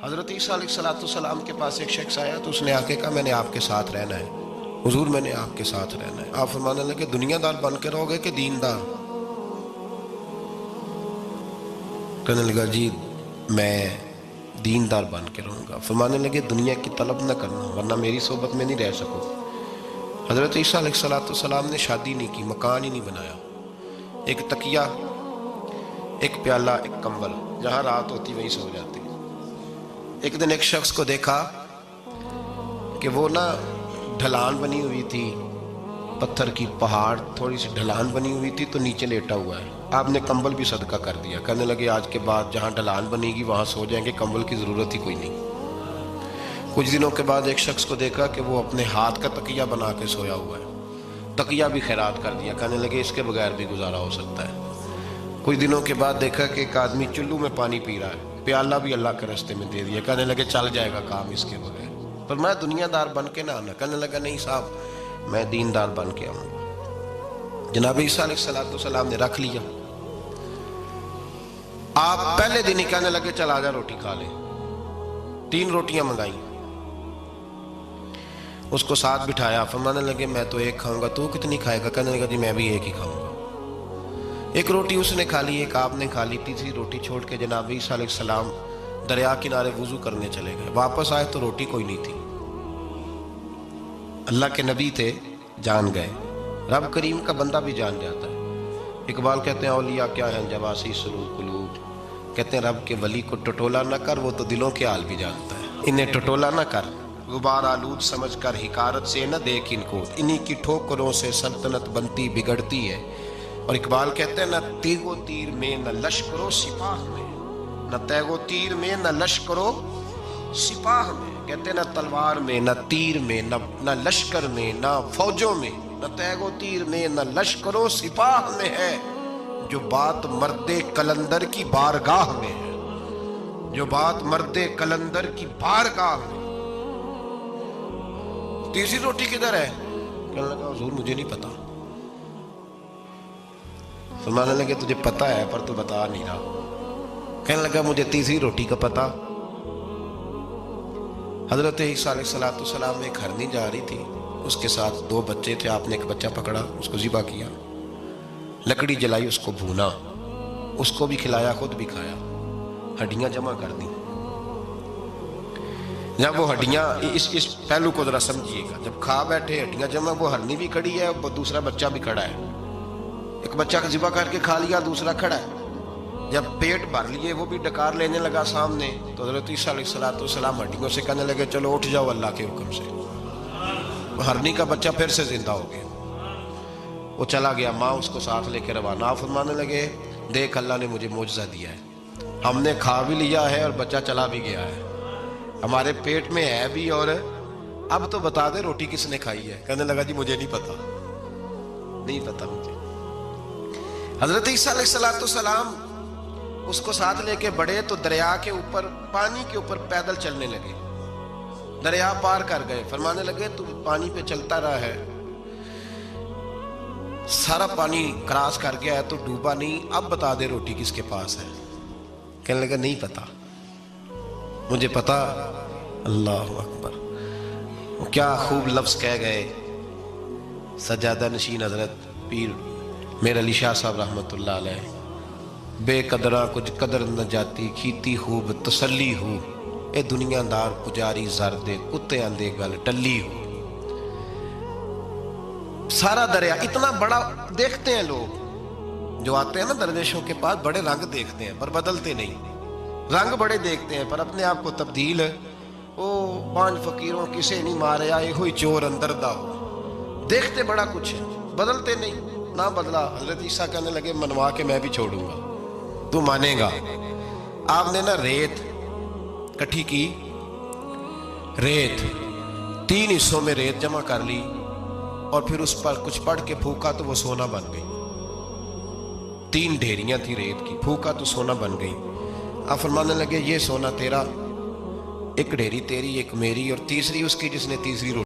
حضرت عیسیٰ علیہ السلام کے پاس ایک شخص آیا تو اس نے آ کے کہا میں نے آپ کے ساتھ رہنا ہے حضور، میں نے آپ کے ساتھ رہنا ہے۔ آپ فرمانے لگے دنیا دار بن کے رہو گے کہ دیندار؟ کہنے لگا جی میں دیندار بن کے رہوں گا۔ فرمانے لگے دنیا کی طلب نہ کرنا ورنہ میری صحبت میں نہیں رہ سکو۔ حضرت عیسیٰ علیہ السلام نے شادی نہیں کی، مکان ہی نہیں بنایا، ایک تکیہ، ایک پیالہ، ایک کمبل، جہاں رات ہوتی وہیں سو جاتے۔ ایک دن ایک شخص کو دیکھا کہ وہ ڈھلان بنی ہوئی تھی، پتھر کی پہاڑ تھوڑی سی ڈھلان بنی ہوئی تھی تو نیچے لیٹا ہوا ہے۔ آپ نے کمبل بھی صدقہ کر دیا، کہنے لگے آج کے بعد جہاں ڈھلان بنے گی وہاں سو جائیں گے، کمبل کی ضرورت ہی کوئی نہیں۔ کچھ دنوں کے بعد ایک شخص کو دیکھا کہ وہ اپنے ہاتھ کا تکیہ بنا کے سویا ہوا ہے، تکیہ بھی خیرات کر دیا، کہنے لگے اس کے بغیر بھی گزارا ہو سکتا ہے۔ کچھ دنوں کے بعد دیکھا کہ ایک آدمی چلو میں پانی پی رہا ہے، پیالہ بھی اللہ کے راستے میں دے دیا، کہنے لگے چل جائے گا کام اس کے بغیر۔ پر میں دنیا دار بن کے نہ آنا، کہنے لگا نہیں صاحب میں دیندار بن کے آؤں گا۔ جناب عیسیٰ علیہ السلام نے رکھ لیا۔ آپ پہلے دن ہی کہنے لگے چل آجا روٹی کھا لے۔ 3 روٹیاں منگائیں، اس کو ساتھ بٹھایا، فرمانے لگے میں تو ایک کھاؤں گا، تو کتنی کھائے گا؟ کہنے لگا جی میں بھی ایک ہی کھاؤں گا۔ ایک روٹی اس نے کھا لی، ایک آپ نے کھا لی، تیسری روٹی چھوڑ کے جناب عیسیٰ علیہ السلام دریا کنارے وضو کرنے چلے گئے۔ واپس آئے تو روٹی کوئی نہیں تھی۔ اللہ کے نبی تھے، جان گئے۔ رب کریم کا بندہ بھی جان جاتا ہے۔ اقبال کہتے ہیں اولیاء کیا ہیں جواسی سلوک قلوب، کہتے ہیں رب کے ولی کو ٹٹولا نہ کر، وہ تو دلوں کے حال بھی جانتا ہے۔ انہیں ٹٹولا نہ کر، غبار آلود سمجھ کر حقارت سے نہ دیکھ ان کو، انہی کی ٹھوکروں سے سلطنت بنتی بگڑتی ہے۔ اور اقبال کہتے ہیں نہ تیغ و تیر میں نہ لشکر و سپاہ میں، نہ تیغ و تیر میں نہ لشکر و سپاہ میں، کہتے ہیں نہ تلوار میں نہ تیر میں نہ لشکر میں نہ فوجوں میں، نہ تیغ و تیر میں نہ لشکر و سپاہ میں ہے، جو بات مرد قلندر کی بارگاہ میں ہے، جو بات مرد قلندر کی بارگاہ میں۔ تیسری روٹی کدھر ہے؟ کہنے لگا حضور مجھے نہیں پتا۔ فرمانے لگے تجھے پتا ہے پر تو بتا نہیں رہا۔ کہنے لگا مجھے تیسری روٹی کا پتا۔ حضرت عیسیٰ علیہ السلام میں ایک ہرنی جا رہی تھی، اس کے ساتھ 2 بچے تھے، آپ نے ایک بچہ پکڑا، اس کو ذبح کیا، لکڑی جلائی، اس کو بھونا، اس کو بھی کھلایا، خود بھی کھایا، ہڈیاں جمع کر دی۔ جب وہ ہڈیاں، اس پہلو کو ذرا سمجھیے گا، جب کھا بیٹھے ہڈیاں جمع، وہ ہرنی بھی کھڑی ہے اور دوسرا بچہ بھی کھڑا ہے، ایک بچہ کا ذبح کر کے کھا لیا، دوسرا کھڑا ہے۔ جب پیٹ بھر لیے وہ بھی ڈکار لینے لگا سامنے، تو حضرت عیسیٰ علیہ السلام ہڈیوں سے کہنے لگے چلو اٹھ جاؤ اللہ کے حکم سے۔ ہرنی کا بچہ پھر سے زندہ ہو گیا، وہ چلا گیا، ماں اس کو ساتھ لے کے روانہ۔ فرمانے لگے دیکھ اللہ نے مجھے معجزہ دیا ہے، ہم نے کھا بھی لیا ہے اور بچہ چلا بھی گیا ہے، ہمارے پیٹ میں ہے بھی، اور اب تو بتا دے روٹی کس نے کھائی ہے؟ کہنے لگا جی مجھے نہیں پتا، نہیں پتا مجھے۔ حضرت عیسیٰ علیہ السلام اس کو ساتھ لے کے بڑھے تو دریا کے اوپر، پانی کے اوپر پیدل چلنے لگے، دریا پار کر گئے۔ فرمانے لگے تو پانی پہ چلتا رہا ہے، سارا پانی کراس کر گیا ہے تو ڈوبا نہیں، اب بتا دے روٹی کس کے پاس ہے؟ کہنے لگا نہیں پتا، مجھے پتا۔ اللہ اکبر، کیا خوب لفظ کہہ گئے سجادہ نشین حضرت پیر میر علی شاہ صاحب رحمۃ اللہ علیہ، بے قدرہ کچھ قدر نہ جاتی، کھیتی خوب تسلی ہو، اے دنیا دار پجاری زردے کتے اندے گل ٹلی ہو۔ سارا دریا اتنا بڑا دیکھتے ہیں لوگ جو آتے ہیں نا درویشوں کے پاس، بڑے رنگ دیکھتے ہیں پر بدلتے نہیں، رنگ بڑے دیکھتے ہیں پر اپنے آپ کو تبدیل، او 5 فقیروں کسے نہیں مارے آئے ہوئی چور اندر دا ہو، دیکھتے بڑا کچھ ہے بدلتے نہیں۔ نہ بدلا، حضرت عیسیٰ کہنے لگے منوا کے میں بھی چھوڑوں گا، تو مانے گا۔ آپ نے ریت کٹھی کی، ریت 3 حصوں میں ریت جمع کر لی اور پھر اس پر کچھ پڑھ کے پھونکا تو وہ سونا بن گئی۔ 3 ڈھیریاں تھی ریت کی، پھونکا تو سونا بن گئی۔ آپ فرمانے لگے یہ سونا تیرا، ایک ڈھیری تیری، ایک میری، اور تیسری اس کی جس نے تیسری روٹی